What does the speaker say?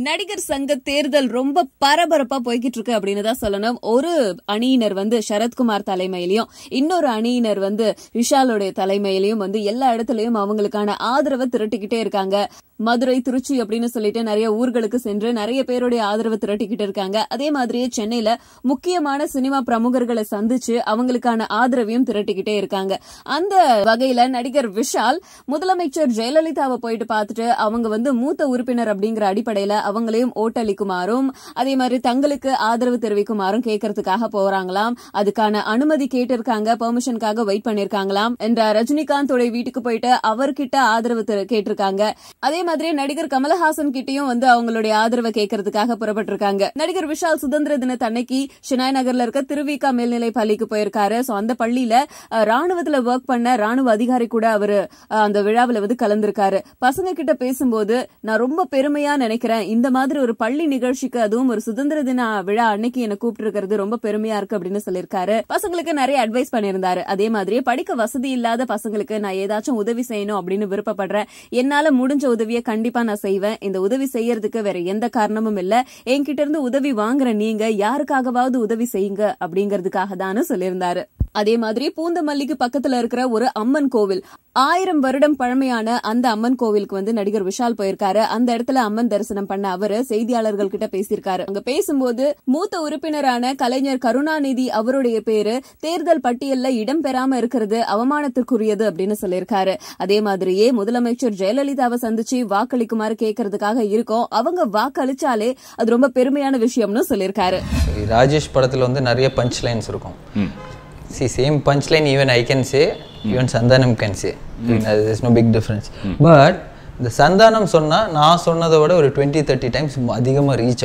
நடிகர் சங்க தேர்தல் ரொம்ப பரபரப்பா போய்கிட்டு இருக்கு அப்படின்னு தான் சொல்லணும். ஒரு அணியினர் சரத்குமார் தலைமையிலையும் இன்னொரு அணியினர் விஷாலோடைய தலைமையிலையும் எல்லா இடத்துலயும் அவங்களுக்கான ஆதரவை திரட்டிக்கிட்டே இருக்காங்க. மதுரை, திருச்சி அப்படின்னு சொல்லிட்டு நிறைய ஊர்களுக்கு சென்று நிறைய பேருடைய ஆதரவு திரட்டிக்கிட்டு இருக்காங்க. அதே மாதிரியே சென்னையில முக்கியமான சினிமா பிரமுகர்களை சந்திச்சு அவங்களுக்கான ஆதரவையும் திரட்டிக்கிட்டே இருக்காங்க. அந்த வகையில நடிகர் விஷால் முதலமைச்சர் ஜெயலலிதாவை போயிட்டு பார்த்துட்டு அவங்க மூத்த உறுப்பினர் அப்படிங்கிற அடிப்படையில அவங்களையும் ஓட்டளிக்குமாறும் அதே மாதிரி தங்களுக்கு ஆதரவு தெரிவிக்குமாறும் கேட்கறதுக்காக போறாங்களாம். அதுக்கான அனுமதி கேட்டிருக்காங்க, பெர்மிஷனுக்காக வெயிட் பண்ணிருக்காங்களாம். என்ற ரஜினிகாந்தோட வீட்டுக்கு போயிட்டு அவர்கிட்ட ஆதரவு கேட்டிருக்காங்க. அதே மாதிரி நடிகர் கமலஹாசன் கிட்டையும் அவங்களுடைய ஆதரவை கேட்கறதுக்காக புறப்பட்டிருக்காங்க. நடிகர் விஷால் சுதந்திர தினத்தன்னைக்கு ஷினாய் நகர்ல இருக்க திருவிகா மேல்நிலை பள்ளிக்கு போயிருக்காரு. அந்த பள்ளியில ராணுவத்துல ஒர்க் பண்ண ராணுவ அதிகாரி கூட அவரு அந்த விழாவில் கலந்திருக்காரு. பசங்க கிட்ட பேசும்போது நான் ரொம்ப பெருமையா நினைக்கிறேன், இந்த மாதிரி ஒரு பள்ளி நிகழ்ச்சிக்கு அதுவும் ஒரு சுதந்திர தின விழா அன்னைக்கு என்ன கூப்பிட்டு இருக்கிறது ரொம்ப பெருமையா இருக்கு அப்படின்னு சொல்லியிருக்காரு. பசங்களுக்கு நிறைய அட்வைஸ் பண்ணியிருந்தாரு. அதே மாதிரி படிக்க வசதி இல்லாத பசங்களுக்கு நான் ஏதாச்சும் உதவி செய்யணும் அப்படின்னு விருப்பப்படுறேன். என்னால முடிஞ்ச உதவியை கண்டிப்பா நான் செய்வேன். இந்த உதவி செய்யறதுக்கு வேற எந்த காரணமும் இல்ல. என்கிட்ட இருந்து உதவி வாங்குற நீங்க யாருக்காகவாவது உதவி செய்யுங்க அப்படிங்கறதுக்காக தான் சொல்லியிருந்தாரு. அதே மாதிரி பூந்தமல்லிக்கு பக்கத்துல இருக்கிற ஒரு அம்மன் கோவில், 1000 வருடம் பழமையான அந்த அம்மன் கோவிலுக்கு நடிகர் விஷால் போயிருக்காரு. அந்த இடத்துல அம்மன் தரிசனம் பண்ண அவரு செய்தியாளர்கள் கிட்ட பேசியிருக்காரு. அங்க பேசும்போது மூத்த உறுப்பினரான கலைஞர் கருணாநிதி அவருடைய பேரு தேர்தல் பட்டியல்ல இடம்பெறாம இருக்கிறது அவமானத்திற்குரியது அப்படின்னு சொல்லியிருக்காரு. அதே மாதிரியே முதலமைச்சர் ஜெயலலிதாவை சந்திச்சு வாக்களிக்குமாறு கேட்கறதுக்காக இருக்கோம், அவங்க வாக்களிச்சாலே அது ரொம்ப பெருமையான விஷயம்னு சொல்லியிருக்காரு. ராஜேஷ் படத்துல நிறைய பஞ்ச் லைன்ஸ் இருக்கும். See, same punchline even I can say, even Sandhanam can say. There's no big difference. But the Sandhanam சொன்னா நான் சொன்னதை விட ஒரு 20-30 times அதிகமாக ரீச் ஆகும்.